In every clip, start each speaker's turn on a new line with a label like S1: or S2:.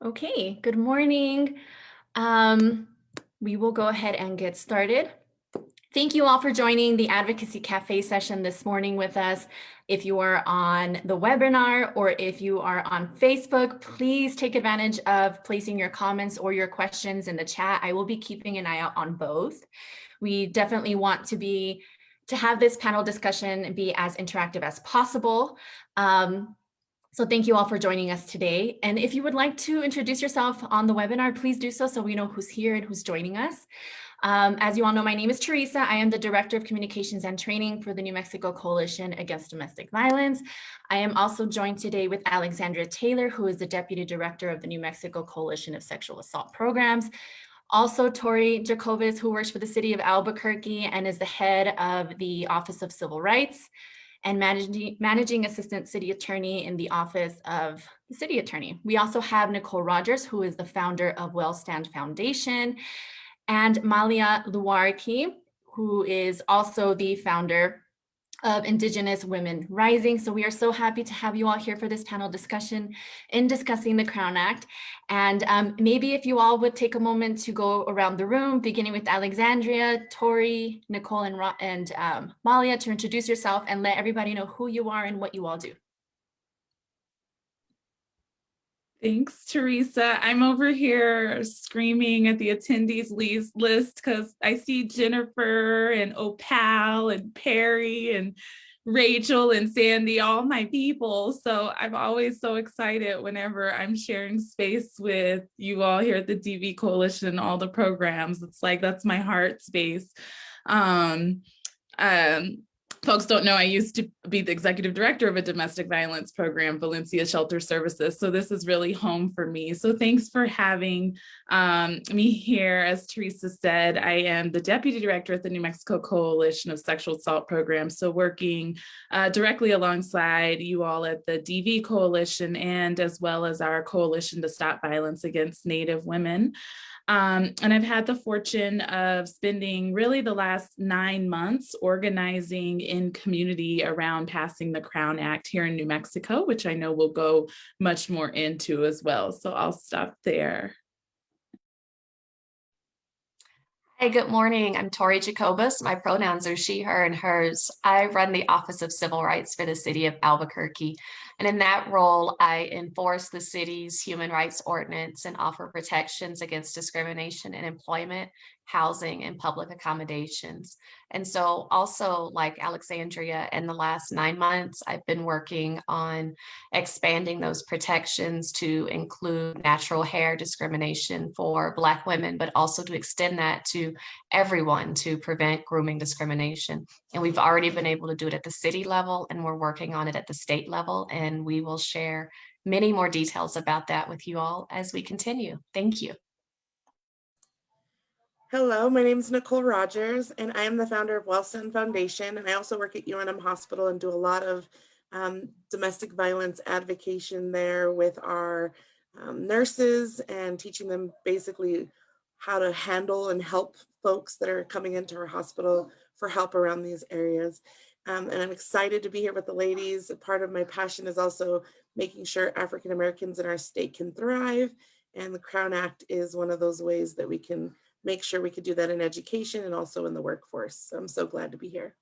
S1: Okay, good morning. Um, we will go ahead and get started. Thank you all for joining the Advocacy Cafe session this morning with us. If you are on the webinar or if you are on Facebook, please take advantage of placing your comments or your questions in the chat. I will be keeping an eye out on both. We definitely want to have this panel discussion be as interactive as possible. So thank you all for joining us today. And if you would like to introduce yourself on the webinar, please do so we know who's here and who's joining us. As you all know, my name is Teresa. I am the Director of Communications and Training for the New Mexico Coalition Against Domestic Violence. I am also joined today with Alexandria Taylor, who is the Deputy Director of the New Mexico Coalition of Sexual Assault Programs. Also, Tori Jacobus, who works for the City of Albuquerque and is the head of the Office of Civil Rights and managing assistant city attorney in the office of the city attorney. We also have Nicole Rogers, who is the founder of Wellstand Foundation, and Malia Luarki, who is also the founder of Indigenous Women Rising. So we are so happy to have you all here for this panel discussion in discussing the Crown Act. And maybe if you all would take a moment to go around the room, beginning with Alexandria, Tori, Nicole, and Malia, to introduce yourself and let everybody know who you are and what you all do.
S2: Thanks, Teresa. I'm over here screaming at the attendees list because I see Jennifer and Opal and Perry and Rachel and Sandy, all my people. So I'm always so excited whenever I'm sharing space with you all here at the DV Coalition and all the programs. It's like, that's my heart space. Folks don't know I used to be the executive director of a domestic violence program, Valencia Shelter Services. So this is really home for me. So thanks for having me here. As Teresa said, I am the deputy director at the New Mexico Coalition of Sexual Assault Programs. So working directly alongside you all at the DV Coalition and as well as our Coalition to Stop Violence Against Native Women. And I've had the fortune of spending really the last 9 months organizing in community around passing the Crown Act here in New Mexico, which I know we'll go much more into as well. So I'll stop there.
S3: Hey, good morning. I'm Tori Jacobus. My pronouns are she, her, and hers. I run the Office of Civil Rights for the City of Albuquerque. And in that role, I enforce the city's human rights ordinance and offer protections against discrimination in employment, housing, and public accommodations. And so also, like Alexandria, in the last 9 months, I've been working on expanding those protections to include natural hair discrimination for Black women, but also to extend that to everyone to prevent grooming discrimination. And we've already been able to do it at the city level, and we're working on it at the state level. And we will share many more details about that with you all as we continue. Thank you.
S4: Hello, my name is Nicole Rogers, and I am the founder of Wellstand Foundation, and I also work at UNM Hospital and do a lot of domestic violence advocacy there with our nurses and teaching them basically how to handle and help folks that are coming into our hospital for help around these areas. And I'm excited to be here with the ladies. Part of my passion is also making sure African Americans in our state can thrive, and the Crown Act is one of those ways that we can make sure we could do that in education and also in the workforce. So I'm so glad to be here.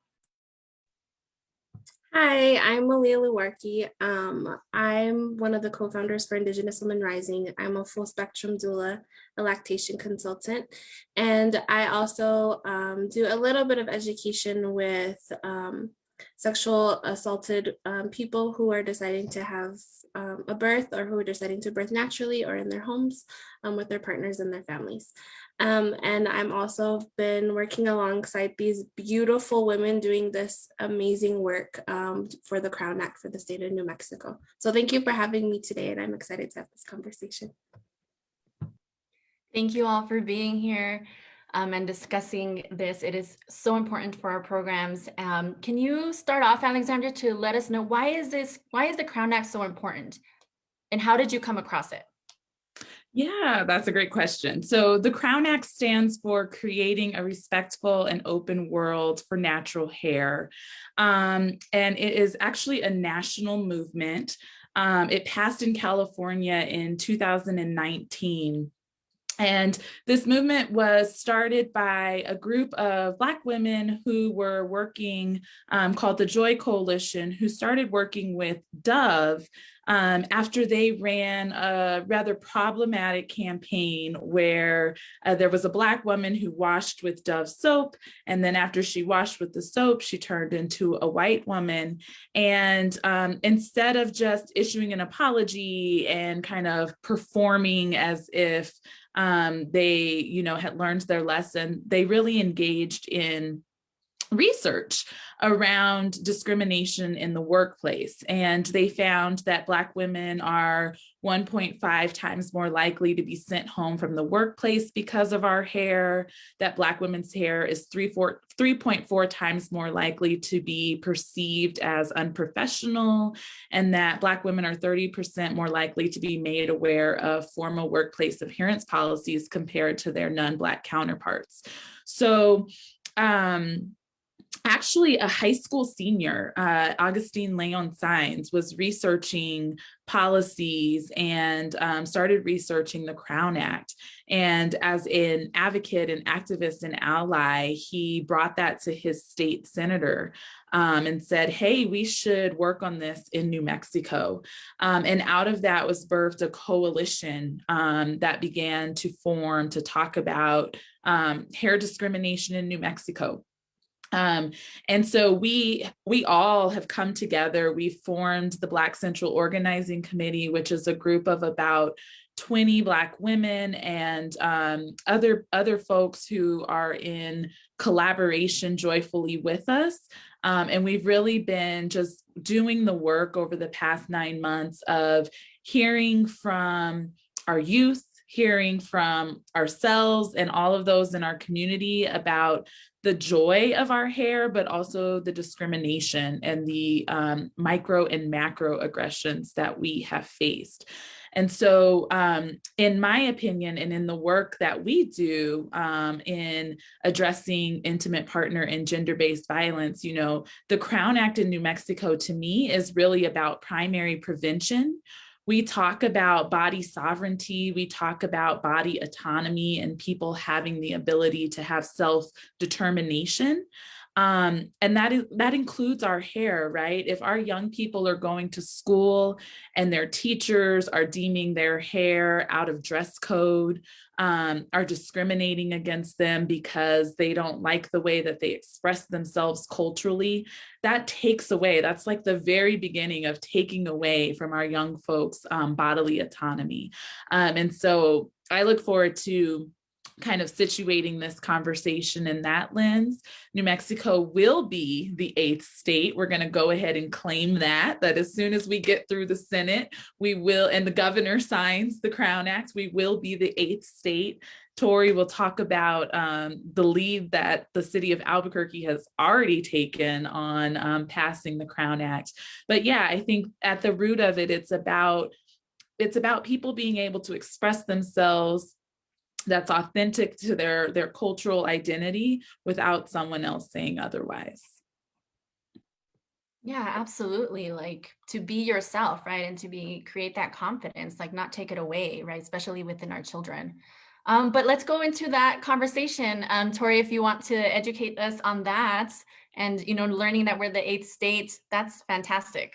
S5: Hi, I'm Malia Luarki. I'm one of the co-founders for Indigenous Women Rising. I'm a full spectrum doula, a lactation consultant, and I also do a little bit of education with sexual assaulted people who are deciding to have a birth or who are deciding to birth naturally or in their homes with their partners and their families. And I'm also been working alongside these beautiful women doing this amazing work for the Crown Act for the state of New Mexico. So thank you for having me today, and I'm excited to have this conversation.
S1: Thank you all for being here and discussing this. It is so important for our programs. Can you start off, Alexandra, to let us know why is the Crown Act so important, and how did you come across it?
S2: Yeah, that's a great question. So the Crown Act stands for Creating a Respectful and Open World for Natural Hair. And it is actually a national movement It passed in California in 2019. And this movement was started by a group of Black women who were working, called the Joy Coalition, who started working with Dove after they ran a rather problematic campaign where there was a Black woman who washed with Dove soap. And then after she washed with the soap, she turned into a white woman. And instead of just issuing an apology and kind of performing as if they, had learned their lesson, they really engaged in research around discrimination in the workplace. And they found that Black women are 1.5 times more likely to be sent home from the workplace because of our hair, that Black women's hair is 3.4 times more likely to be perceived as unprofessional, and that Black women are 30% more likely to be made aware of formal workplace appearance policies compared to their non-Black counterparts. So, actually, a high school senior, Augustine Leon Sines, was researching policies and started researching the Crown Act. And as an advocate and activist and ally, he brought that to his state senator and said, hey, we should work on this in New Mexico. And out of that was birthed a coalition that began to form to talk about hair discrimination in New Mexico. And so we all have come together. We formed the Black Central Organizing Committee, which is a group of about 20 Black women and other folks who are in collaboration joyfully with us. And we've really been just doing the work over the past 9 months of hearing from our youth, hearing from ourselves and all of those in our community about the joy of our hair, but also the discrimination and the micro and macro aggressions that we have faced. And so in my opinion, and in the work that we do in addressing intimate partner and gender-based violence, the Crown Act in New Mexico to me is really about primary prevention. We talk about body sovereignty, we talk about body autonomy and people having the ability to have self-determination. And that includes our hair, right? If our young people are going to school and their teachers are deeming their hair out of dress code, are discriminating against them because they don't like the way that they express themselves culturally, that takes away, that's like the very beginning of taking away from our young folks' bodily autonomy. And so I look forward to kind of situating this conversation in that lens. New Mexico will be the 8th state. We're going to go ahead and claim that as soon as we get through the Senate, we will, and the governor signs the Crown Act, we will be the 8th state. Tori will talk about the lead that the city of Albuquerque has already taken on passing the Crown Act. But yeah, I think at the root of it, it's about people being able to express themselves that's authentic to their cultural identity without someone else saying otherwise.
S1: Yeah, absolutely. Like to be yourself, right? And to create that confidence, like not take it away, right? Especially within our children. But let's go into that conversation. Tori, if you want to educate us on that and, learning that we're the 8th state, that's fantastic.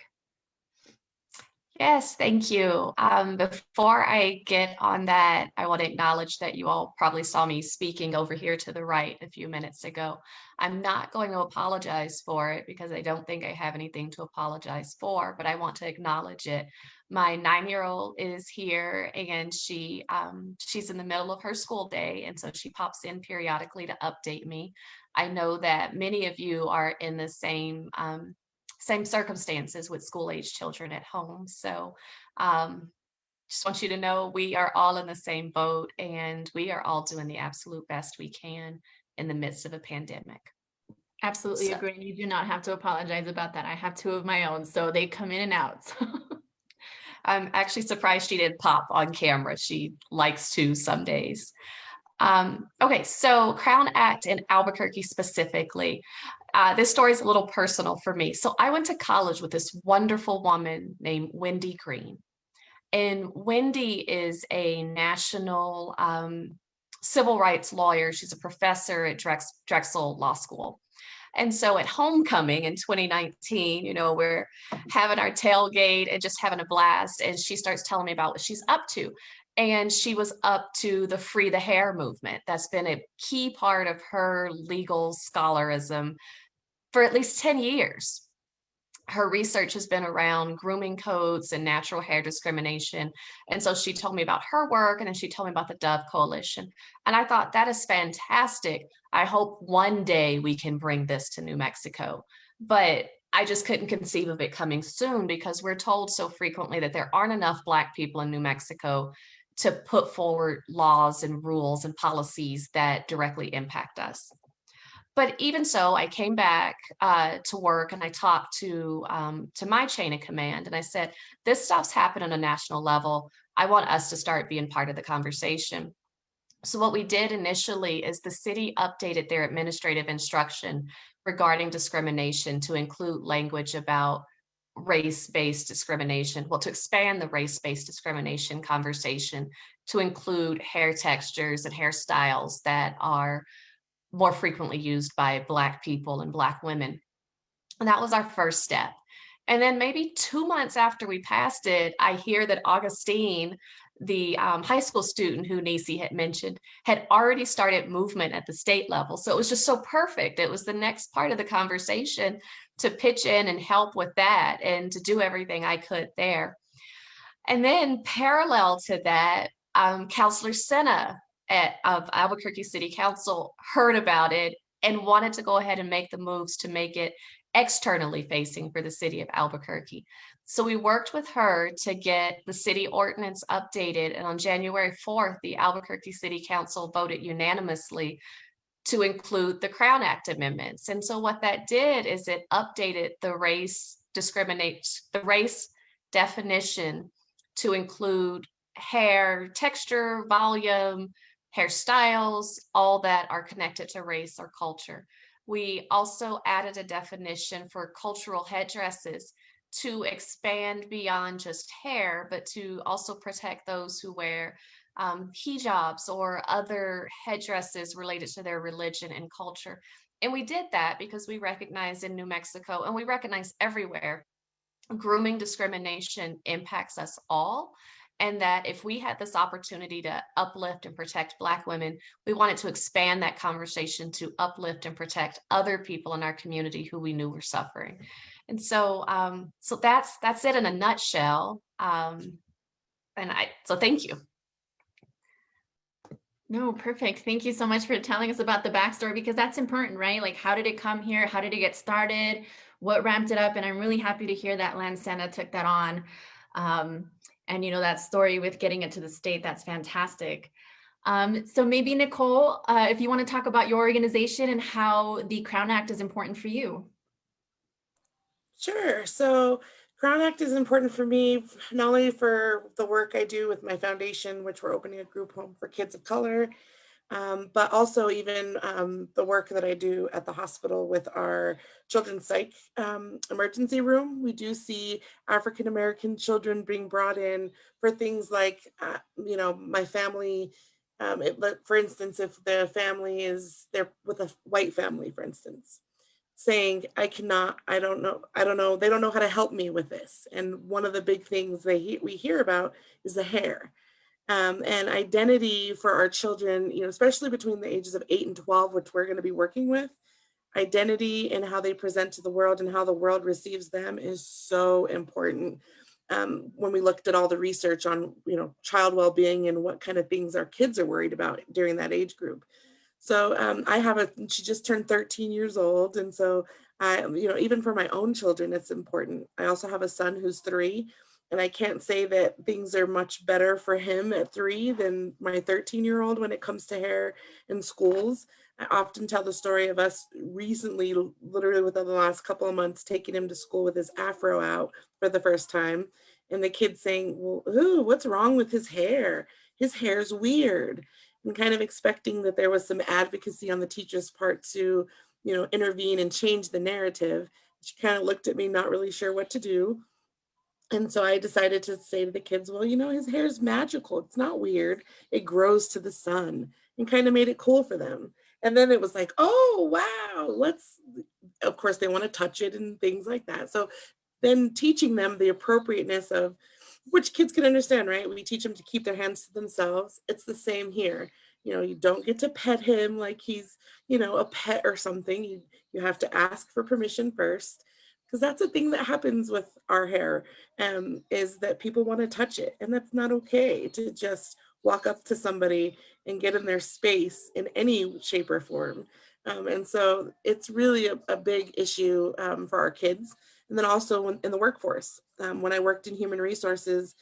S3: Yes, thank you. Before I get on that, I want to acknowledge that you all probably saw me speaking over here to the right a few minutes ago. I'm not going to apologize for it because I don't think I have anything to apologize for, but I want to acknowledge it. My 9-year-old is here and she's in the middle of her school day, and so she pops in periodically to update me. I know that many of you are in the same circumstances with school-age children at home. So just want you to know we are all in the same boat and we are all doing the absolute best we can in the midst of a pandemic.
S1: Absolutely agree. You do not have to apologize about that. I have 2 of my own, so they come in and out.
S3: I'm actually surprised she didn't pop on camera. She likes to some days. Okay, so Crown Act in Albuquerque specifically. this story is a little personal for me. So I went to college with this wonderful woman named Wendy Green. And Wendy is a national civil rights lawyer. She's a professor at Drexel Law School. And so at homecoming in 2019, you know, we're having our tailgate and just having a blast. And she starts telling me about what she's up to. And she was up to the Free the Hair movement. That's been a key part of her legal scholarism for at least 10 years. Her research has been around grooming codes and natural hair discrimination. And so she told me about her work, and then she told me about the Dove Coalition. And I thought, that is fantastic. I hope one day we can bring this to New Mexico. But I just couldn't conceive of it coming soon, because we're told so frequently that there aren't enough Black people in New Mexico to put forward laws and rules and policies that directly impact us. But even so, I came back to work, and I talked to my chain of command, and I said, this stuff's happened on a national level. I want us to start being part of the conversation. So what we did initially is the city updated their administrative instruction regarding discrimination to include language about race-based discrimination, well, to expand the race-based discrimination conversation to include hair textures and hairstyles that are more frequently used by Black people and Black women. And that was our first step. And then maybe 2 months after we passed it, I hear that Augustine, the high school student who Nisi had mentioned, had already started movement at the state level. So it was just so perfect. It was the next part of the conversation to pitch in and help with that and to do everything I could there. And then parallel to that, Councilor Senna of Albuquerque City Council heard about it and wanted to go ahead and make the moves to make it externally facing for the city of Albuquerque. So we worked with her to get the city ordinance updated. And on January 4th, the Albuquerque City Council voted unanimously to include the Crown Act amendments. And so what that did is it updated the race definition to include hair texture, volume, hairstyles, all that are connected to race or culture. We also added a definition for cultural headdresses to expand beyond just hair, but to also protect those who wear hijabs or other headdresses related to their religion and culture. And we did that because we recognize in New Mexico, and we recognize everywhere, grooming discrimination impacts us all. And that if we had this opportunity to uplift and protect Black women, we wanted to expand that conversation to uplift and protect other people in our community who we knew were suffering. And so, so that's it in a nutshell. So thank you.
S1: No, perfect. Thank you so much for telling us about the backstory, because that's important, right? Like, how did it come here? How did it get started? What ramped it up? And I'm really happy to hear that Land Santa took that on. And, you know, that story with getting it to the state, that's fantastic. So maybe Nicole, if you want to talk about your organization and how the Crown Act is important for you.
S4: Sure. So Crown Act is important for me, not only for the work I do with my foundation, which we're opening a group home for kids of color, but also even the work that I do at the hospital with our children's psych emergency room. We do see African-American children being brought in for things like, you know, my family, for instance, if the family is there with a white family, for instance, saying, I don't know, they don't know how to help me with this. And one of the big things we hear about is the hair. And identity for our children, you know, especially between the ages of 8 and 12, which we're going to be working with, identity and how they present to the world and how the world receives them is so important. When we looked at all the research on, you know, child well-being and what kind of things our kids are worried about during that age group. So she just turned 13 years old. And so you know, even for my own children, it's important. I also have a son who's 3. And I can't say that things are much better for him at 3 than my 13-year-old when it comes to hair in schools. I often tell the story of us recently, literally within the last couple of months, taking him to school with his afro out for the first time. And the kid saying, well, ooh, what's wrong with his hair? His hair's weird. And kind of expecting that there was some advocacy on the teacher's part to, intervene and change the narrative. She kind of looked at me, not really sure what to do. And so I decided to say to the kids, well, his hair is magical. It's not weird. It grows to the sun, and kind of made it cool for them. And then it was like, oh, wow, of course, they want to touch it and things like that. So then teaching them the appropriateness of which kids can understand, right? We teach them to keep their hands to themselves. It's the same here. You don't get to pet him like he's, a pet or something. You have to ask for permission first, because that's a thing that happens with our hair, is that people want to touch it. And that's not okay to just walk up to somebody and get in their space in any shape or form. And so it's really a big issue for our kids. And then also in the workforce, when I worked in human resources,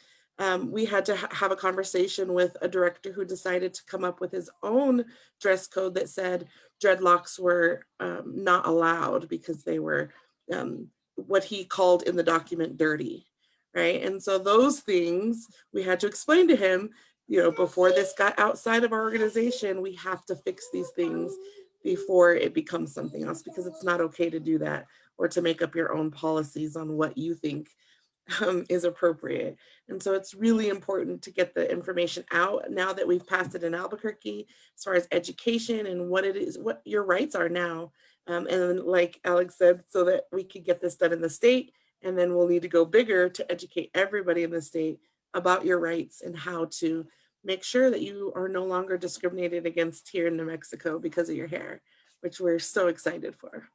S4: we had to have a conversation with a director who decided to come up with his own dress code that said dreadlocks were not allowed because they were what he called in the document dirty, right? And so those things we had to explain to him, before this got outside of our organization, we have to fix these things before it becomes something else, because it's not okay to do that or to make up your own policies on what you think is appropriate. And so it's really important to get the information out now that we've passed it in Albuquerque, as far as education and what it is, what your rights are now. And then, like Alex said, so that we could get this done in the state, and then we'll need to go bigger to educate everybody in the state about your rights and how to make sure that you are no longer discriminated against here in New Mexico because of your hair, which we're so excited for.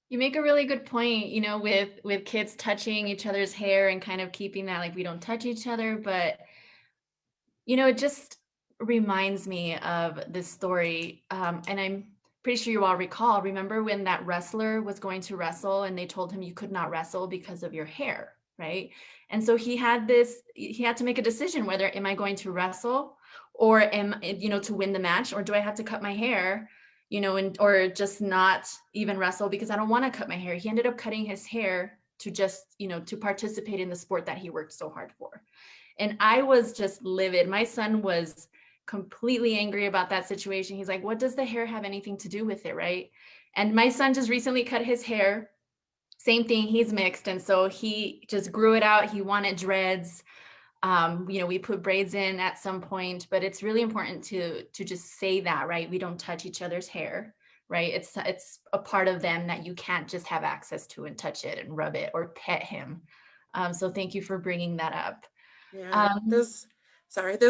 S1: You make a really good point, with kids touching each other's hair and kind of keeping that, like, we don't touch each other, but it just reminds me of this story. And I'm pretty sure you all recall, remember when that wrestler was going to wrestle and they told him you could not wrestle because of your hair, right? And so he had to make a decision, whether am I going to wrestle or to win the match, or do I have to cut my hair, or just not even wrestle because I don't want to cut my hair. He ended up cutting his hair to just, to participate in the sport that he worked so hard for. And I was just livid. My son was completely angry about that situation. He's like, what does the hair have anything to do with it, right? And my son just recently cut his hair. Same thing, he's mixed. And so he just grew it out. He wanted dreads. We put braids in at some point, but it's really important to just say that, right? We don't touch each other's hair, right? It's a part of them that you can't just have access to and touch it and rub it or pet him. So thank you for bringing that up.
S4: Yeah, there's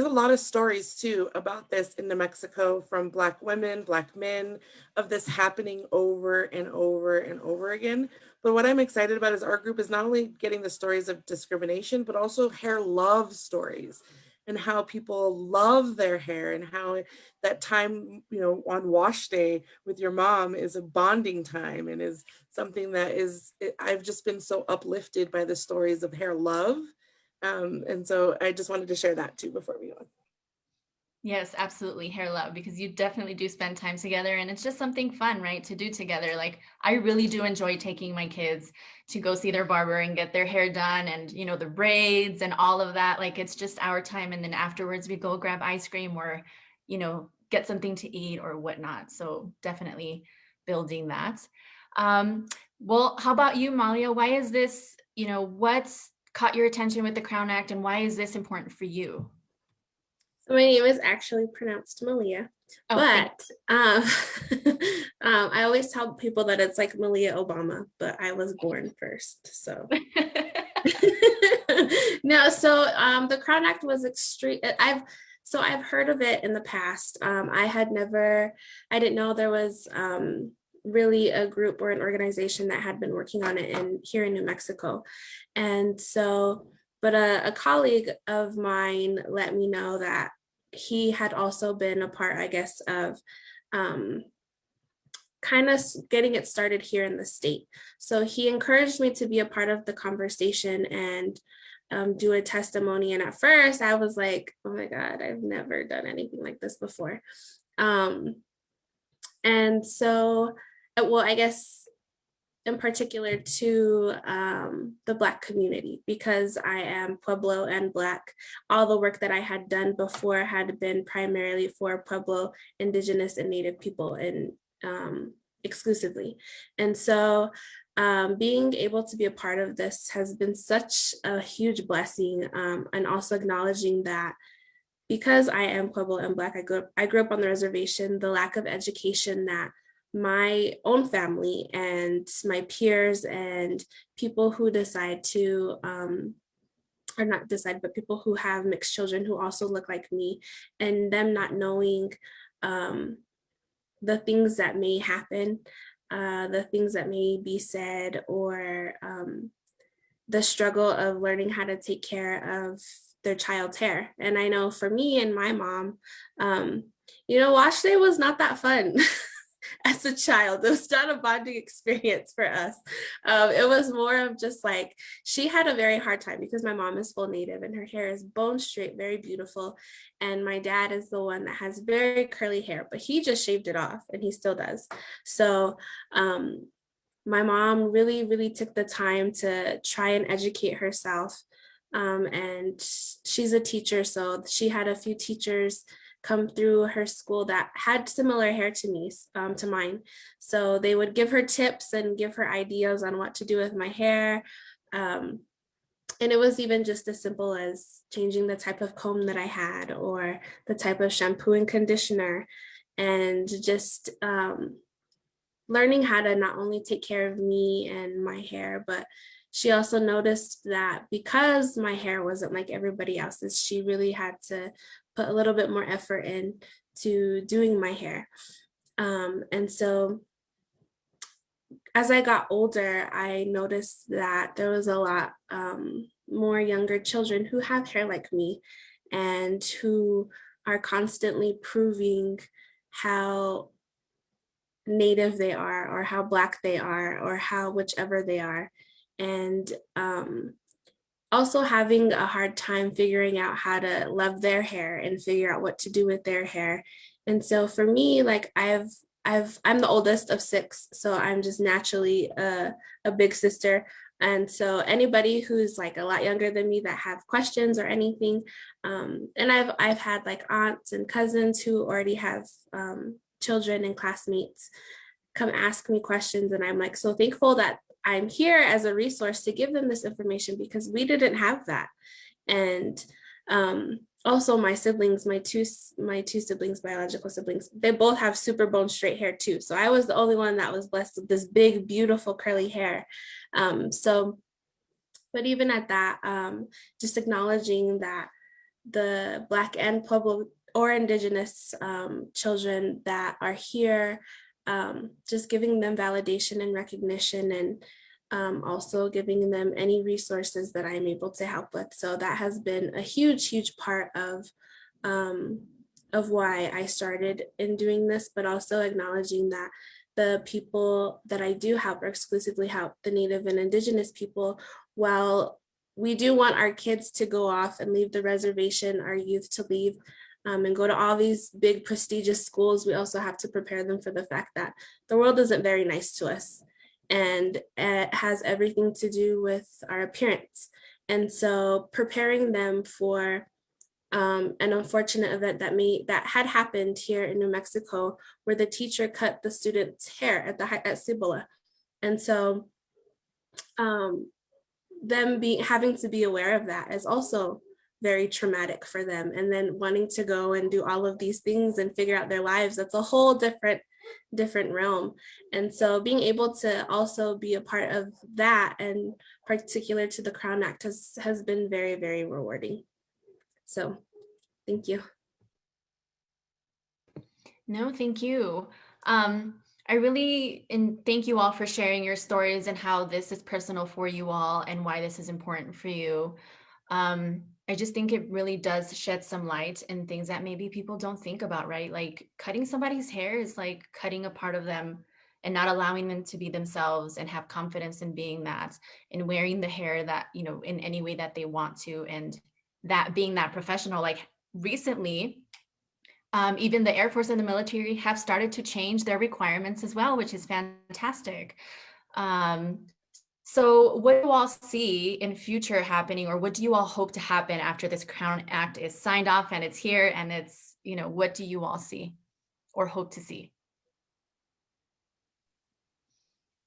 S4: a lot of stories too about this in New Mexico from Black women, Black men, of this happening over and over and over again. But what I'm excited about is our group is not only getting the stories of discrimination, but also hair love stories, and how people love their hair, and how that time, on wash day with your mom is a bonding time, and is something that I've just been so uplifted by the stories of hair love. And so I just wanted to share that too before we go on.
S1: Yes, absolutely. Hair love, because you definitely do spend time together, and it's just something fun, right, to do together. Like, I really do enjoy taking my kids to go see their barber and get their hair done, and the braids and all of that. Like, it's just our time, and then afterwards we go grab ice cream or get something to eat or whatnot. So definitely building that. Well, how about you, Malia? Why is this, what's caught your attention with the Crown Act, and why is this important for you?
S5: So my name is actually pronounced Malia, but I always tell people that it's like Malia Obama, but I was born first. So no, so the Crown Act was extreme. I've heard of it in the past. I didn't know there was really a group or an organization that had been working on it here in New Mexico. And so, but a colleague of mine let me know that he had also been a part, I guess, of kind of getting it started here in the state. So he encouraged me to be a part of the conversation and do a testimony. And at first I was like, oh my God, I've never done anything like this before. And so, well, I guess in particular to the Black community, because I am Pueblo and Black. All the work that I had done before had been primarily for Pueblo, Indigenous, and Native people, and exclusively. And so being able to be a part of this has been such a huge blessing, and also acknowledging that because I am Pueblo and Black, I grew up on the reservation, the lack of education that my own family and my peers and people who decide to, or not decide, but people who have mixed children who also look like me, and them not knowing the things that may happen, the things that may be said, or the struggle of learning how to take care of their child's hair. And I know for me and my mom, wash day was not that fun. As a child, it was not a bonding experience for us. It was more of just like, she had a very hard time because my mom is full Native and her hair is bone straight, very beautiful. And my dad is the one that has very curly hair, but he just shaved it off and he still does. So my mom really, really took the time to try and educate herself. And she's a teacher, so she had a few teachers come through her school that had similar hair to me, to mine. So they would give her tips and give her ideas on what to do with my hair. And it was even just as simple as changing the type of comb that I had, or the type of shampoo and conditioner, and just learning how to not only take care of me and my hair, but she also noticed that because my hair wasn't like everybody else's, she really had to put a little bit more effort in to doing my hair. And so as I got older, I noticed that there was a lot more younger children who have hair like me and who are constantly proving how Native they are, or how Black they are, or how whichever they are. And also having a hard time figuring out how to love their hair and figure out what to do with their hair. And so for me, like I'm the oldest of 6, so I'm just naturally a big sister. And so anybody who's like a lot younger than me that have questions or anything, and I've had like aunts and cousins who already have children and classmates come ask me questions, and I'm like so thankful that I'm here as a resource to give them this information, because we didn't have that. And also my siblings, my two siblings, biological siblings, they both have super bone straight hair too. So I was the only one that was blessed with this big, beautiful curly hair. But even at that, just acknowledging that the Black and Pueblo or Indigenous children that are here, just giving them validation and recognition, and also giving them any resources that I'm able to help with. So that has been a huge, huge part of why I started in doing this, but also acknowledging that the people that I do help or exclusively help, the Native and Indigenous people, while we do want our kids to go off and leave the reservation, our youth to leave and go to all these big prestigious schools, we also have to prepare them for the fact that the world isn't very nice to us, and it has everything to do with our appearance. And so preparing them for an unfortunate event that had happened here in New Mexico, where the teacher cut the student's hair at Cibola. And so them having to be aware of that is also very traumatic for them. And then wanting to go and do all of these things and figure out their lives, that's a whole different realm. And so being able to also be a part of that, and particular to the Crown Act, has been very, very rewarding. So thank you.
S1: No, thank you. Thank you all for sharing your stories and how this is personal for you all and why this is important for you. I just think it really does shed some light in things that maybe people don't think about, right? Like cutting somebody's hair is like cutting a part of them and not allowing them to be themselves and have confidence in being that, and wearing the hair that, in any way that they want to, and that being that professional. Like recently, even the Air Force and the military have started to change their requirements as well, which is fantastic. So what do you all see in future happening, or what do you all hope to happen after this Crown Act is signed off and it's here and it's, what do you all see or hope to see?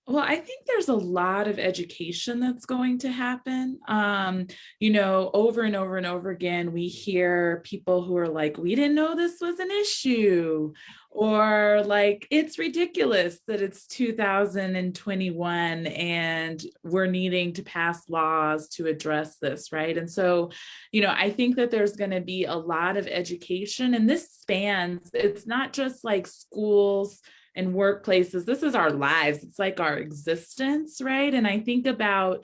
S2: Well, I think there's a lot of education that's going to happen. Over and over and over again, we hear people who are like, we didn't know this was an issue, or like, it's ridiculous that it's 2021 and we're needing to pass laws to address this, right? And so, I think that there's going to be a lot of education, and this spans, it's not just like schools and workplaces. This is our lives. It's like our existence, right? And I just think about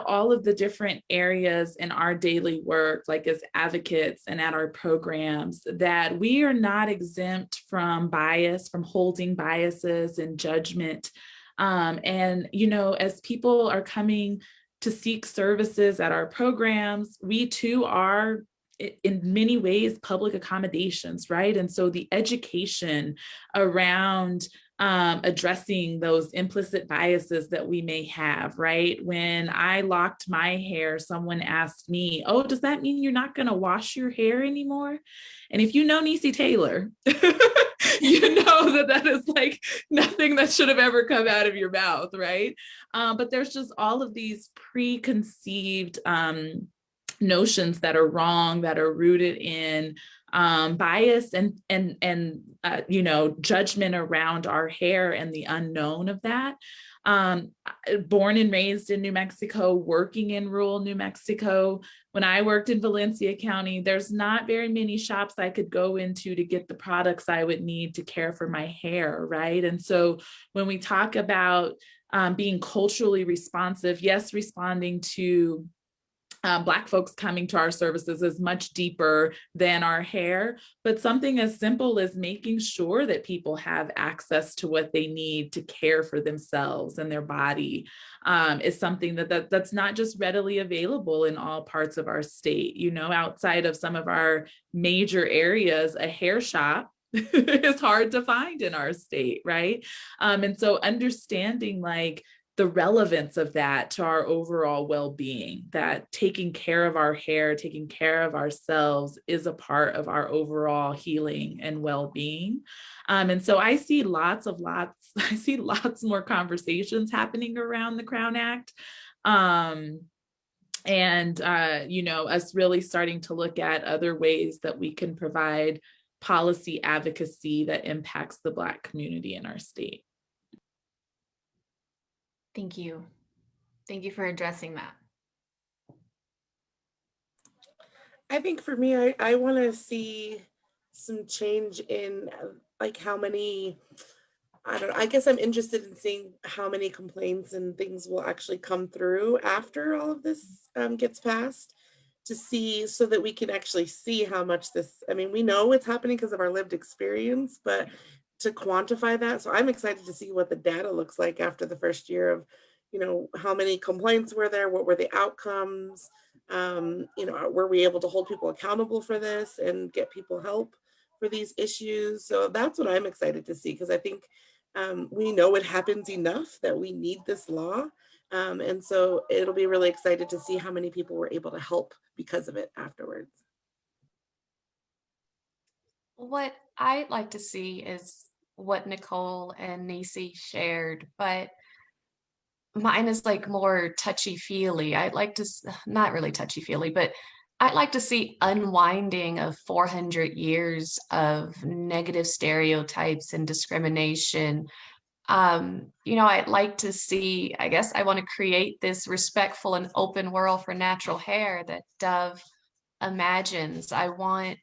S2: all of the different areas in our daily work, like as advocates and at our programs, that we are not exempt from bias, from holding biases and judgment. As people are coming to seek services at our programs, we too are in many ways public accommodations, right? And so the education around addressing those implicit biases that we may have, right? When I locked my hair, someone asked me, oh, does that mean you're not going to wash your hair anymore? And if you know Niecy Taylor, you know that is like nothing that should have ever come out of your mouth, right? But there's just all of these preconceived notions that are wrong, that are rooted in bias and judgment around our hair and the unknown of that. Born and raised in New Mexico, working in rural New Mexico. When I worked in Valencia County, there's not very many shops I could go into to get the products I would need to care for my hair, right? And so when we talk about being culturally responsive, yes, responding to Black folks coming to our services is much deeper than our hair, but something as simple as making sure that people have access to what they need to care for themselves and their body is something that's not just readily available in all parts of our state. Outside of some of our major areas, a hair shop is hard to find in our state, right? And so understanding like the relevance of that to our overall well-being, that taking care of our hair, taking care of ourselves is a part of our overall healing and well-being. And so I see lots more conversations happening around the Crown Act. Us really starting to look at other ways that we can provide policy advocacy that impacts the Black community in our state.
S1: Thank you. Thank you for addressing that.
S4: I think for me, I want to see some change in like how many, I don't know, I guess I'm interested in seeing how many complaints and things will actually come through after all of this gets passed, to see, so that we can actually see how much this, I mean, we know it's happening because of our lived experience, but to quantify that. So I'm excited to see what the data looks like after the first year of, how many complaints were there, what were the outcomes, were we able to hold people accountable for this and get people help for these issues? So that's what I'm excited to see, because I think we know it happens enough that we need this law. And so it'll be really excited to see how many people were able to help because of it afterwards.
S3: What I'd like to see is what Nicole and Niecy shared, but mine is like more touchy-feely. I'd like to, not really touchy-feely, but I'd like to see unwinding of 400 years of negative stereotypes and discrimination. I'd like to see, I guess I want to create this respectful and open world for natural hair that Dove imagines. I want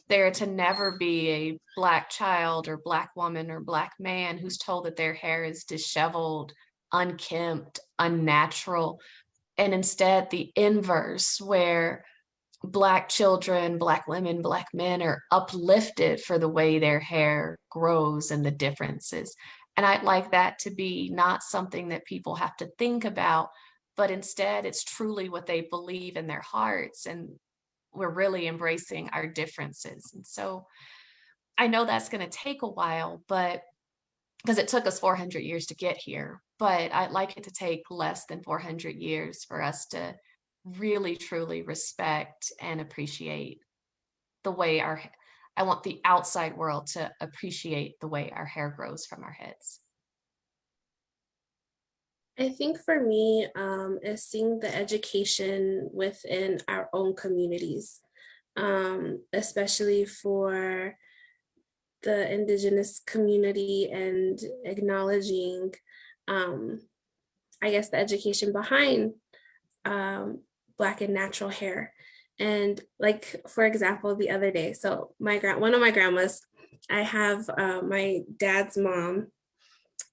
S3: there to never be a Black child or Black woman or Black man who's told that their hair is disheveled, unkempt, unnatural, and instead the inverse, where Black children, Black women, Black men are uplifted for the way their hair grows and the differences. And I'd like that to be not something that people have to think about, but instead it's truly what they believe in their hearts. And we're really embracing our differences. And so I know that's going to take a while, but because it took us 400 years to get here, but I'd like it to take less than 400 years for us to really truly respect and appreciate the way I want the outside world to appreciate the way our hair grows from our heads.
S5: I think for me, is seeing the education within our own communities, especially for the Indigenous community, and acknowledging, I guess, the education behind Black and natural hair. And like, for example, the other day, so one of my grandmas, I have my dad's mom,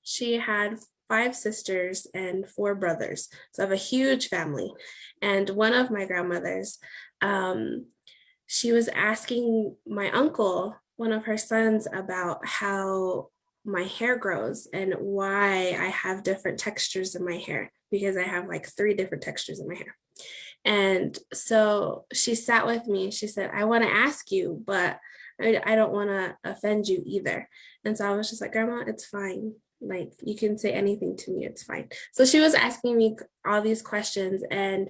S5: she had 5 sisters and 4 brothers. So I have a huge family. And one of my grandmothers, she was asking my uncle, one of her sons, about how my hair grows and why I have different textures in my hair, because I have like 3 different textures in my hair. And so she sat with me. She said, I want to ask you, but I don't want to offend you either. And so I was just like, Grandma, it's fine. Like, you can say anything to me, it's fine. So she was asking me all these questions, and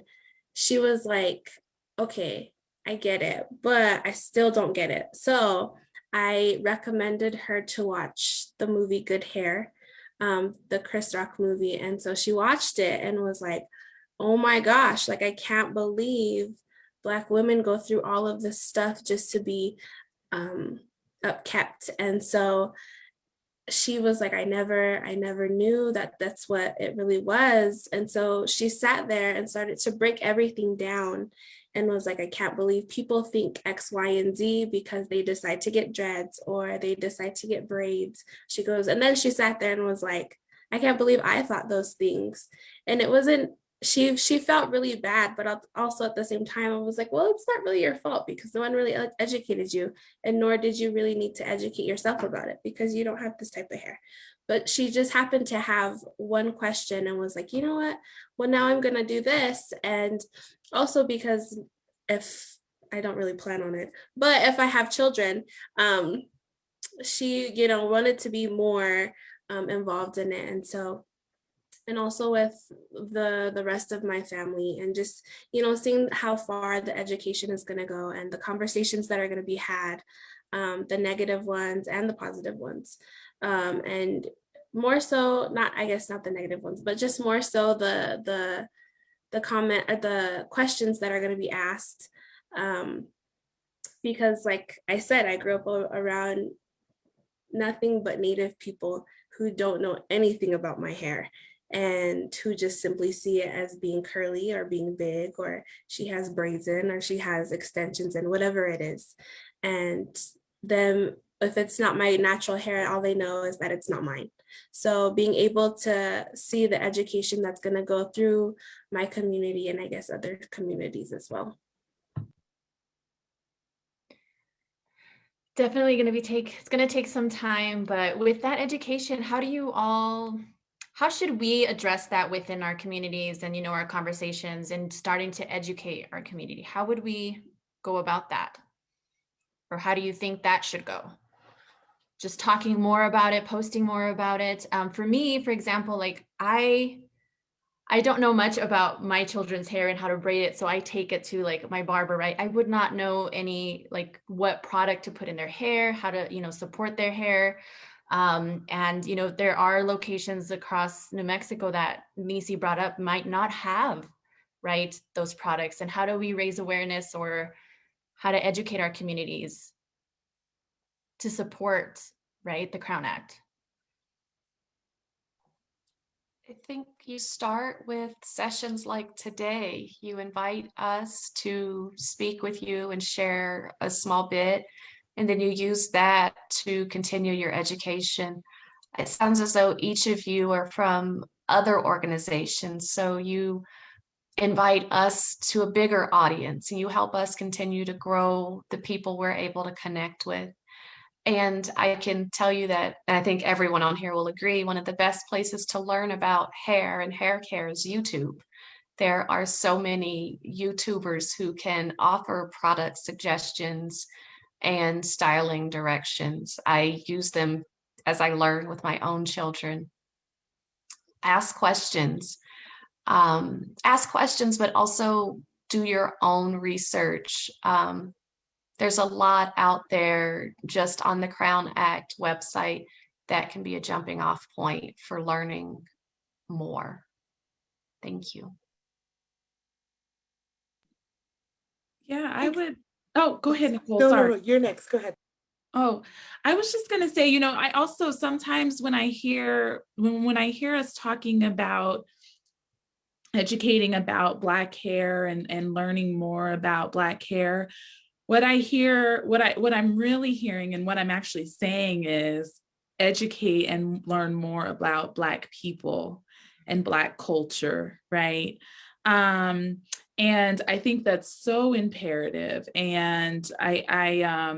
S5: she was like, okay, I get it, but I still don't get it. So I recommended her to watch the movie Good Hair, the Chris Rock movie. And so she watched it and was like, oh my gosh, like, I can't believe Black women go through all of this stuff just to be upkept. And so she was like, I never knew that that's what it really was. And so she sat there and started to break everything down and was like, I can't believe people think X, Y, and Z because they decide to get dreads or they decide to get braids. She goes, and then she sat there and was like, I can't believe I thought those things. And it wasn't, she felt really bad, but also at the same time, I was like, well, it's not really your fault because no one really educated you, and nor did you really need to educate yourself about it because you don't have this type of hair. But she just happened to have one question and was like, you know what? Well, now I'm gonna do this. And also because if I don't really plan on it, but if I have children, she, wanted to be more involved in it. And so, and also with the rest of my family, and just, seeing how far the education is going to go and the conversations that are going to be had, the negative ones and the positive ones, and more so, not the negative ones, but just more so the comment, the questions that are going to be asked, because like I said, I grew up around nothing but Native people who don't know anything about my hair, and who just simply see it as being curly or being big, or she has braids in, or she has extensions and whatever it is. And then if it's not my natural hair, all they know is that it's not mine. So being able to see the education that's going to go through my community, and I guess other communities as well.
S1: Definitely going to it's going to take some time, but with that education, how should we address that within our communities and, our conversations and starting to educate our community? How would we go about that? Or how do you think that should go? Just talking more about it, posting more about it. For me, for example, like I don't know much about my children's hair and how to braid it. So I take it to like my barber, right? I would not know any, like, what product to put in their hair, how to, support their hair. And, there are locations across New Mexico that Nisi brought up might not have, right, those products. And how do we raise awareness, or how to educate our communities to support, right, the Crown Act?
S3: I think you start with sessions like today. You invite us to speak with you and share a small bit, and then you use that to continue your education. It sounds as though each of you are from other organizations, so you invite us to a bigger audience and you help us continue to grow the people we're able to connect with. And I can tell you that, and I think everyone on here will agree, one of the best places to learn about hair and hair care is YouTube. There are so many YouTubers who can offer product suggestions and styling directions. I use them as I learn with my own children. Ask questions. Ask questions, but also do your own research. There's a lot out there just on the Crown Act website that can be a jumping off point for learning more. Thank you.
S2: Yeah, I would. Oh, go ahead, Nicole.
S4: No,
S2: Sorry.
S4: no, you're next. Go ahead.
S2: Oh, I was just going to say, I also sometimes when I hear us talking about educating about Black hair and learning more about Black hair, what I'm really hearing and what I'm actually saying is educate and learn more about Black people and Black culture, right? And I think that's so imperative. And I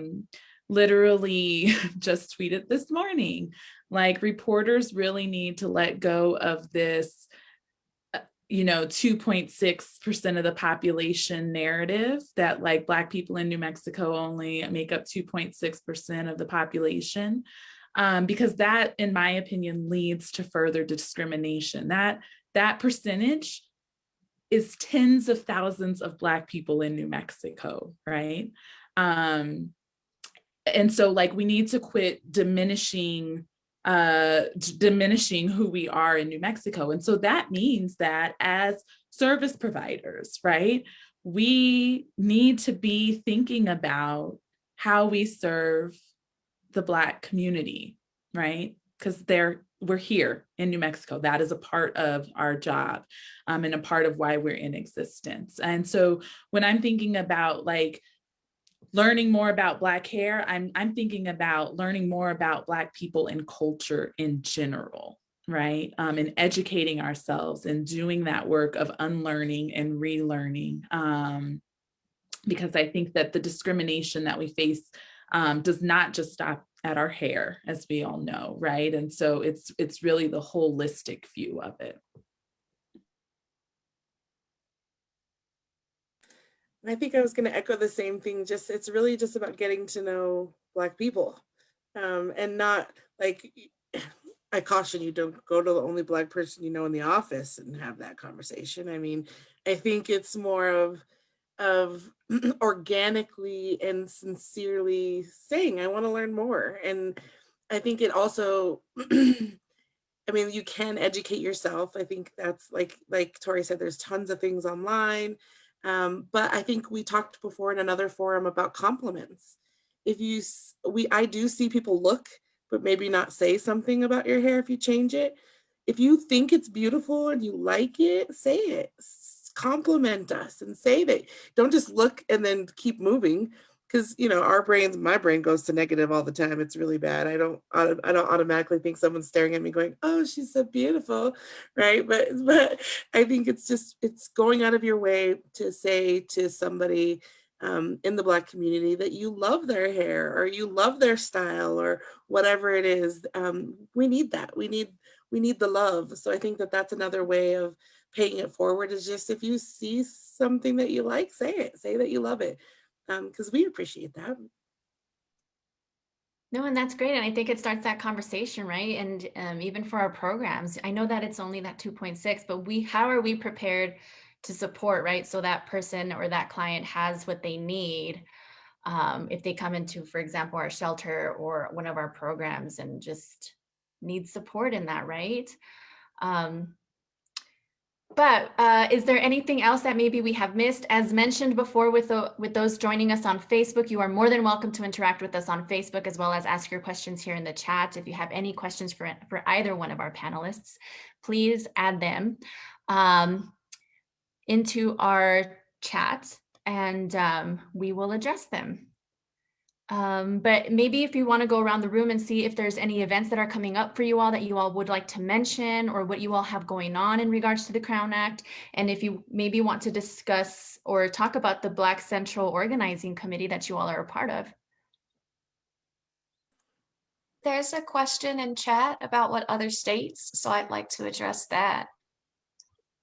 S2: literally just tweeted this morning, like, reporters really need to let go of this 2.6% of the population narrative that, like, Black people in New Mexico only make up 2.6% of the population, because that, in my opinion, leads to further discrimination. That percentage is tens of thousands of Black people in New Mexico, right? And so, like, we need to quit diminishing who we are in New Mexico. And so that means that as service providers, right, we need to be thinking about how we serve the Black community, right? Because we're here in New Mexico. That is a part of our job, and a part of why we're in existence. And so when I'm thinking about, like, learning more about Black hair, I'm thinking about learning more about Black people and culture in general, right? And educating ourselves and doing that work of unlearning and relearning, because I think that the discrimination that we face does not just stop at our hair, as we all know, right? And so it's really the holistic view of it.
S4: I think I was going to echo the same thing. It's really just about getting to know Black people, and not, like, I caution you, don't go to the only Black person you know in the office and have that conversation. I mean, I think it's more of organically and sincerely saying, I want to learn more. And I think it also, I mean, you can educate yourself. I think that's like Tori said, there's tons of things online. But I think we talked before in another forum about compliments. I do see people look, but maybe not say something about your hair if you change it. If you think it's beautiful and you like it, say it. Compliment us and say that. Don't just look and then keep moving, because my brain goes to negative all the time. It's really bad. I don't automatically think someone's staring at me going, oh, she's so beautiful, right? But I think it's going out of your way to say to somebody in the Black community that you love their hair or you love their style or whatever it is. We need that. We need the love. So I think that that's another way of paying it forward, is just, if you see something that you like, say it. Say that you love it. Because we appreciate that.
S1: No, and that's great. And I think it starts that conversation, right? And even for our programs, I know that it's only that 2.6, but how are we prepared to support, right? So that person or that client has what they need if they come into, for example, our shelter or one of our programs and just need support in that, right? But is there anything else that maybe we have missed? As mentioned before, with those joining us on Facebook, you are more than welcome to interact with us on Facebook, as well as ask your questions here in the chat. If you have any questions for either one of our panelists, please add them into our chat, and we will address them. But maybe if you want to go around the room and see if there's any events that are coming up for you all that you all would like to mention, or what you all have going on in regards to the Crown Act. And if you maybe want to discuss or talk about the Black Central Organizing Committee that you all are a part of.
S3: There's a question in chat about what other states, so I'd like to address that.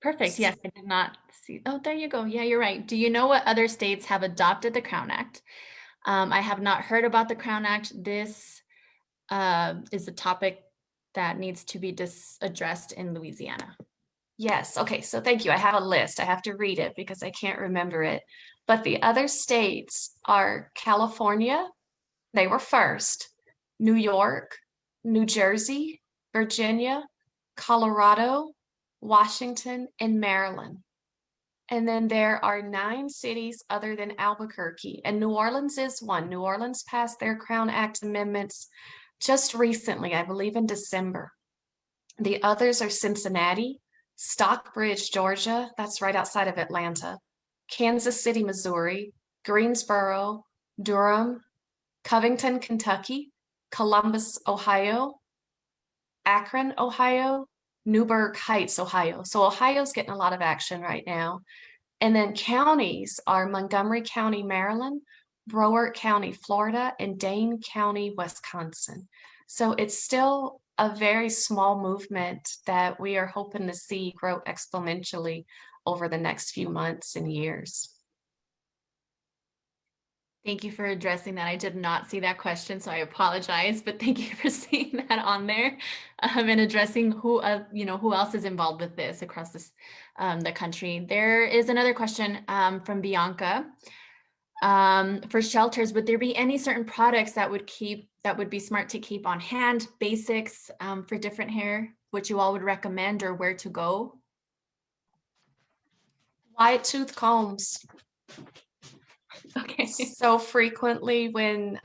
S1: Perfect. Yes, I did not see. Oh, there you go. Yeah, you're right. Do you know what other states have adopted the Crown Act? I have not heard about the Crown Act. This is a topic that needs to be addressed in Louisiana?
S3: Yes. Okay. So thank you. I have a list. I have to read it because I can't remember it. But the other states are California, they were first, New York, New Jersey, Virginia, Colorado, Washington, and Maryland. And then there are 9 cities other than Albuquerque, and New Orleans is one. New Orleans passed their Crown Act amendments just recently, I believe in December. The others are Cincinnati, Stockbridge, Georgia, that's right outside of Atlanta, Kansas City, Missouri, Greensboro, Durham, Covington, Kentucky, Columbus, Ohio, Akron, Ohio, Newburgh Heights, Ohio. So Ohio's getting a lot of action right now. And then counties are Montgomery County, Maryland, Broward County, Florida, and Dane County, Wisconsin. So it's still a very small movement that we are hoping to see grow exponentially over the next few months and years.
S1: Thank you for addressing that. I did not see that question, so I apologize, but thank you for seeing that on there and addressing who else is involved with this across the country. There is another question from Bianca. For shelters, would there be any certain products that would be smart to keep on hand, basics for different hair, which you all would recommend or where to go?
S3: Wide tooth combs.
S1: Okay.
S3: So frequently when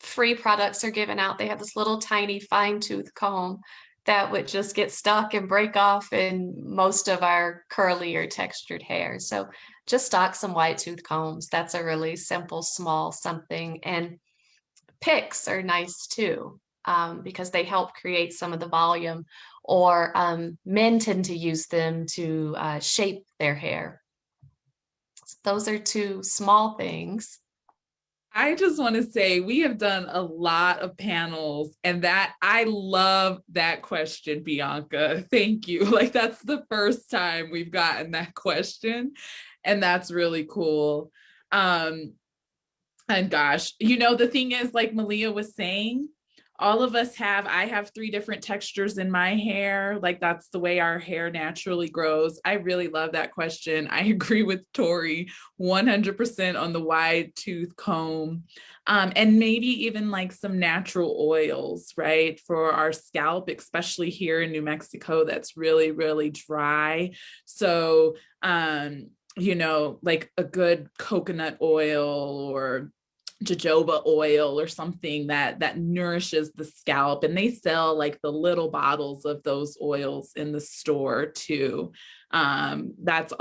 S3: free products are given out, they have this little tiny fine tooth comb that would just get stuck and break off in most of our curly or textured hair. So just stock some wide tooth combs. That's a really simple, small something. And picks are nice too, because they help create some of the volume, or men tend to use them to shape their hair. Those are 2 small things.
S2: I just want to say we have done a lot of panels, and that I love that question, Bianca. Thank you. Like, that's the first time we've gotten that question, and that's really cool. And gosh, the thing is, like Malia was saying, I have 3 different textures in my hair. Like, that's the way our hair naturally grows. I really love that question. I agree with Tori 100% on the wide tooth comb. And maybe even like some natural oils, right? For our scalp, especially here in New Mexico, that's really, really dry. So, like a good coconut oil or jojoba oil or something that nourishes the scalp, and they sell like the little bottles of those oils in the store too. That's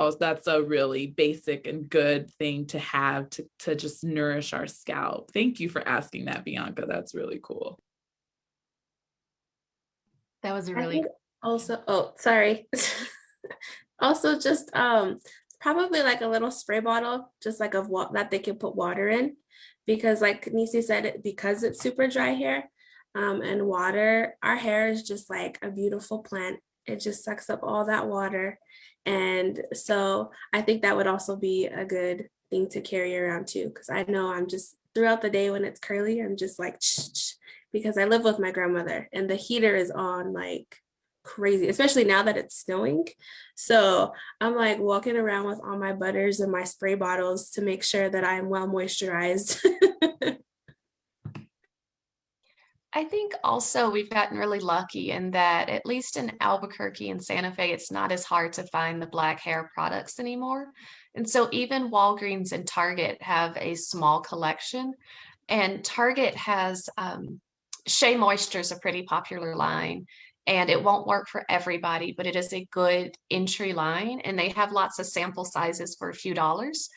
S2: a really basic and good thing to have to just nourish our scalp. Thank you for asking that, Bianca. That's really cool.
S1: That was a
S5: I
S1: really
S5: think also, oh, sorry. Also just probably like a little spray bottle, just like of what that they can put water in, because like Nisi said, because it's super dry hair and water, our hair is just like a beautiful plant. It just sucks up all that water. And so I think that would also be a good thing to carry around too, because I know I'm just throughout the day when it's curly, I'm just like, because I live with my grandmother and the heater is on like crazy, especially now that it's snowing. So I'm like walking around with all my butters and my spray bottles to make sure that I'm well moisturized.
S3: I think also we've gotten really lucky in that, at least in Albuquerque and Santa Fe, it's not as hard to find the black hair products anymore. And so even Walgreens and Target have a small collection. And Target has Shea Moisture is a pretty popular line. And it won't work for everybody, but it is a good entry line. And they have lots of sample sizes for a few dollars.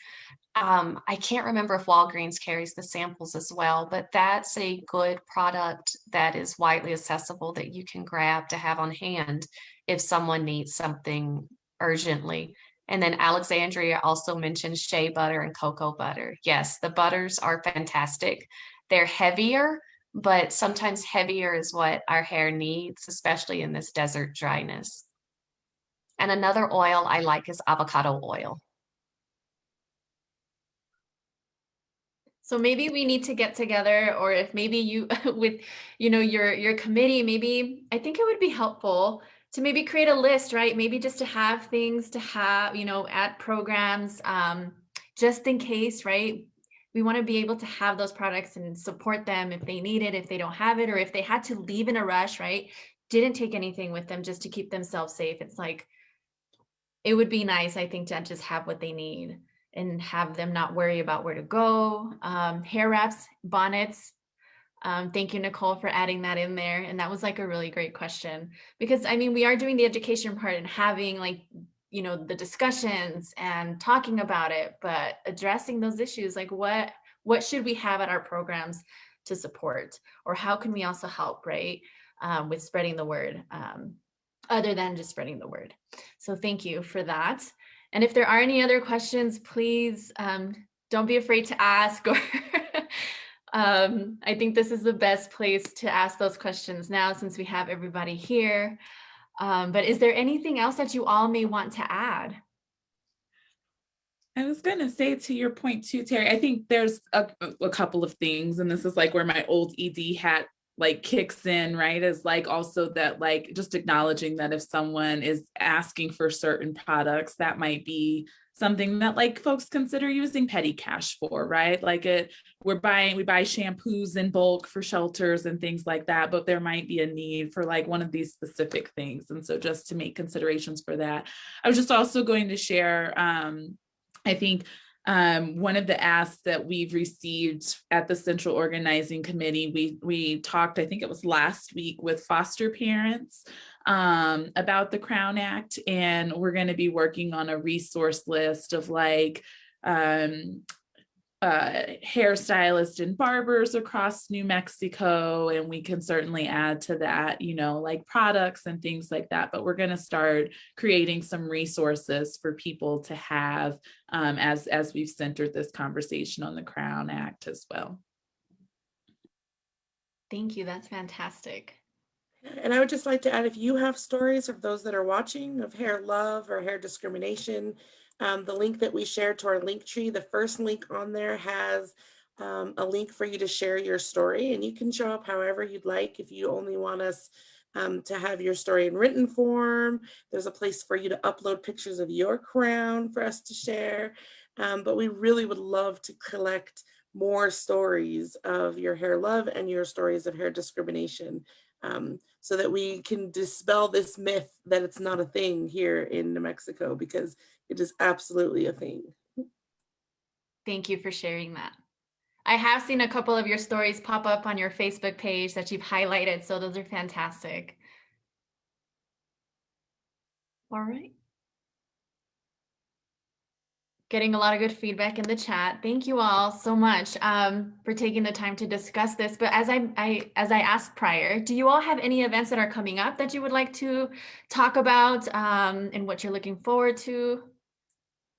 S3: I can't remember if Walgreens carries the samples as well, but that's a good product that is widely accessible that you can grab to have on hand if someone needs something urgently. And then Alexandria also mentioned shea butter and cocoa butter. Yes, the butters are fantastic. They're heavier, but sometimes heavier is what our hair needs, especially in this desert dryness. And another oil I like is avocado oil.
S1: So maybe we need to get together, or if maybe you with, your committee, maybe I think it would be helpful to maybe create a list, right? Maybe just to have things to have, add programs, just in case, right? We want to be able to have those products and support them if they need it, if they don't have it, or if they had to leave in a rush, right? Didn't take anything with them just to keep themselves safe. It's like, it would be nice, I think, to just have what they need and have them not worry about where to go. Hair wraps, bonnets. Thank you, Nicole, for adding that in there. And that was like a really great question, because I mean, we are doing the education part and having like, the discussions and talking about it, but addressing those issues, like what should we have at our programs to support, or how can we also help, right? With spreading the word, other than just spreading the word. So thank you for that. And if there are any other questions, please don't be afraid to ask, or I think this is the best place to ask those questions now, since we have everybody here. But is there anything else that you all may want to add?
S2: I was going to say, to your point too, Terry, I think there's a couple of things, and this is like where my old ED hat like kicks in, right? Is like also that, like, just acknowledging that if someone is asking for certain products, that might be something that like folks consider using petty cash for, right? Like we buy shampoos in bulk for shelters and things like that, but there might be a need for like one of these specific things. And so just to make considerations for that. I was just also going to share, I think one of the asks that we've received at the Central Organizing Committee, we talked, I think it was last week, with foster parents about the Crown Act, and we're going to be working on a resource list of like hairstylists and barbers across New Mexico, and we can certainly add to that, like products and things like that. But we're going to start creating some resources for people to have as we've centered this conversation on the Crown Act as well.
S1: Thank you. That's fantastic.
S4: And I would just like to add, if you have stories of those that are watching of hair love or hair discrimination, the link that we shared to our link tree, the first link on there has a link for you to share your story, and you can show up however you'd like. If you only want us to have your story in written form, there's a place for you to upload pictures of your crown for us to share. But we really would love to collect more stories of your hair love and your stories of hair discrimination, so that we can dispel this myth that it's not a thing here in New Mexico, because it is absolutely a thing.
S1: Thank you for sharing that. I have seen a couple of your stories pop up on your Facebook page that you've highlighted, so those are fantastic. All right. Getting a lot of good feedback in the chat. Thank you all so much for taking the time to discuss this. But as I asked prior, do you all have any events that are coming up that you would like to talk about, and what you're looking forward to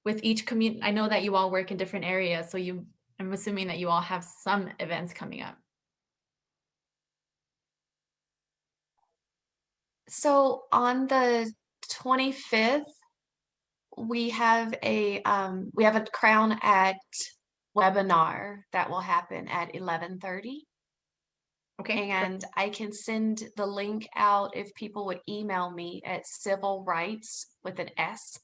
S1: with each community? I know that you all work in different areas, so I'm assuming that you all have some events coming up.
S3: So on the 25th, we have a Crown Act webinar that will happen at 11:30.
S1: Okay.
S3: And I can send the link out if people would email me at civil rights with an S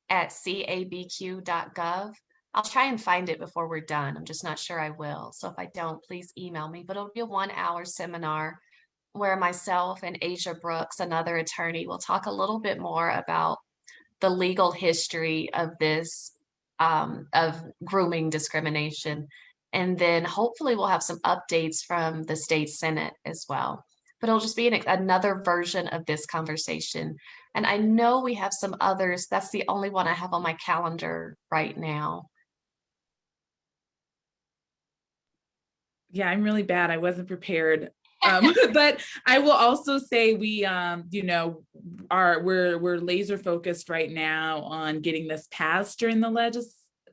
S3: at cabq.gov. I'll try and find it before we're done. I'm just not sure I will. So if I don't, please email me. But it'll be a 1-hour seminar where myself and Asia Brooks, another attorney, will talk a little bit more about the legal history of this, of grooming discrimination. And then hopefully we'll have some updates from the state Senate as well. But it'll just be another version of this conversation. And I know we have some others. That's the only one I have on my calendar right now.
S2: Yeah, I'm really bad. I wasn't prepared. But I will also say we, we're laser focused right now on getting this passed during the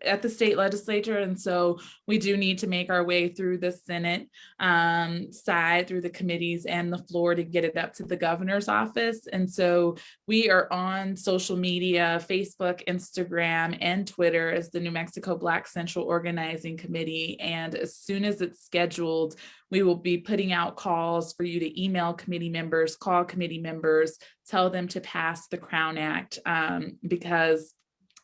S2: at the state legislature. And so we do need to make our way through the Senate side, through the committees and the floor to get it up to the governor's office. And so we are on social media, Facebook, Instagram, and Twitter as the New Mexico Black Central Organizing Committee. And as soon as it's scheduled, we will be putting out calls for you to email committee members, call committee members, tell them to pass the Crown Act, because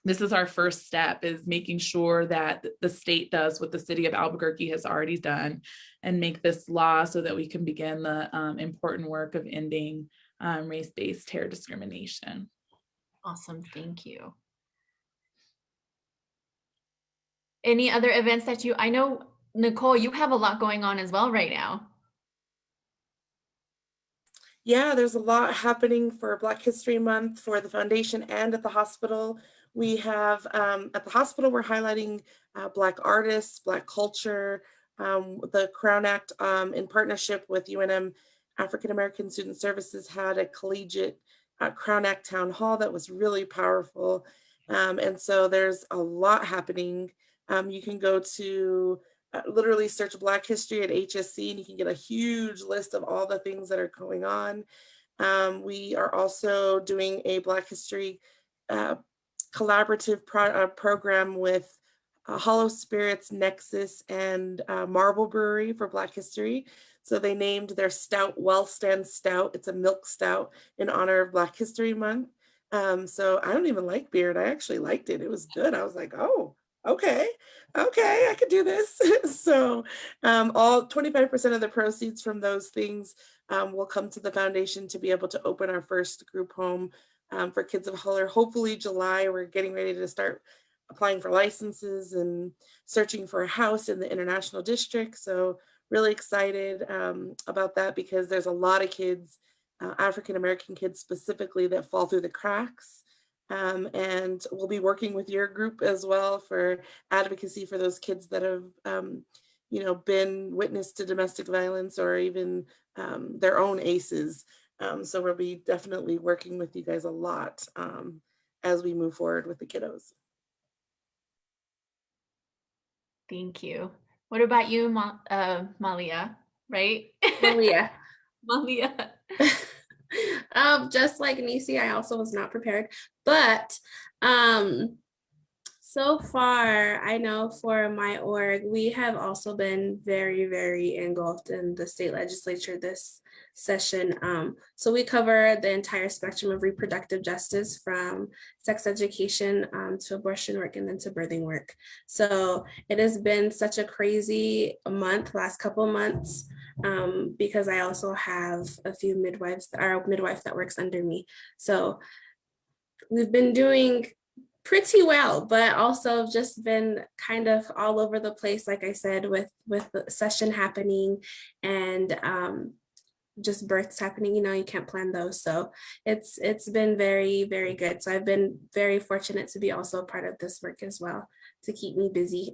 S2: this is our first step, is making sure that the state does what the city of Albuquerque has already done and make this law so that we can begin the important work of ending race-based hair discrimination.
S1: Awesome, thank you. Any other events that I know, Nicole, you have a lot going on as well right now.
S4: Yeah, there's a lot happening for Black History Month for the foundation and at the hospital. We have, at the hospital, we're highlighting Black artists, Black culture. The Crown Act, in partnership with UNM African American Student Services, had a collegiate Crown Act town hall that was really powerful. And so there's a lot happening. You can go to literally search Black History at HSC and you can get a huge list of all the things that are going on. We are also doing a Black History collaborative program with Hollow Spirits, Nexus, and Marble Brewery for Black History. So they named their stout Wellstand Stout. It's a milk stout in honor of Black History Month. So I don't even like beer, and I actually liked it. It was good. I was like, oh, okay, I could do this. So all 25% of the proceeds from those things will come to the foundation to be able to open our first group home for kids of color. Hopefully July. We're getting ready to start applying for licenses and searching for a house in the International District. So really excited about that, because there's a lot of kids, African-American kids specifically, that fall through the cracks. And we'll be working with your group as well for advocacy for those kids that have been witness to domestic violence or even their own ACEs. So we'll be definitely working with you guys a lot as we move forward with the kiddos.
S1: Thank you. What about you, Malia, right?
S5: Malia.
S1: Malia.
S5: Just like Nisi, I also was not prepared, but so far, I know for my org, we have also been very, very engulfed in the state legislature this session. So we cover the entire spectrum of reproductive justice, from sex education to abortion work and then to birthing work. So it has been such a crazy last couple months, because I also have a few midwives, or a midwife that works under me. So we've been doing pretty well, but also just been kind of all over the place, like I said, with the session happening and just births happening. You can't plan those. So it's been very, very good. So I've been very fortunate to be also a part of this work as well, to keep me busy.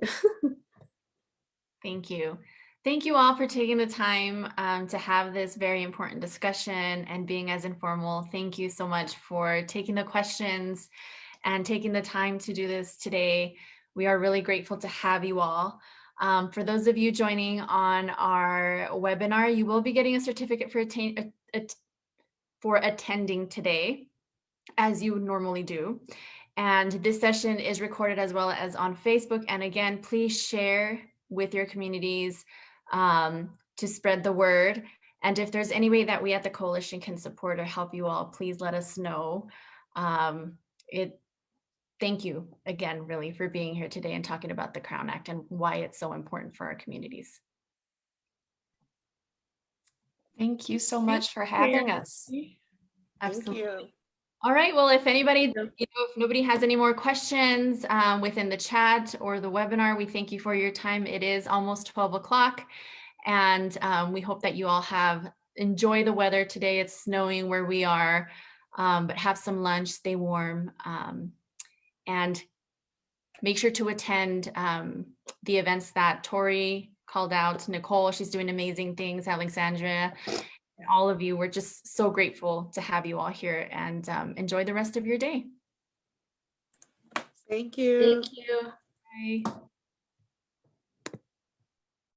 S1: Thank you. Thank you all for taking the time to have this very important discussion and being as informal. Thank you so much for taking the questions and taking the time to do this today. We are really grateful to have you all. For those of you joining on our webinar, you will be getting a certificate for attending today, as you normally do. And this session is recorded as well as on Facebook. And again, please share with your communities to spread the word. And if there's any way that we at the coalition can support or help you all, please let us know. Thank you again, really, for being here today and talking about the Crown Act and why it's so important for our communities.
S3: Thank you so much for having us.
S1: Absolutely.
S4: Thank you.
S1: All right, well, if anybody, if nobody has any more questions within the chat or the webinar, we thank you for your time. It is almost 12 o'clock, and we hope that you all enjoy the weather today. It's snowing where we are, but have some lunch, stay warm, and make sure to attend the events that Tori called out. Nicole, she's doing amazing things. Alexandria, and all of you, we're just so grateful to have you all here, and enjoy the rest of your day.
S4: Thank you.
S5: Thank you.
S1: Bye.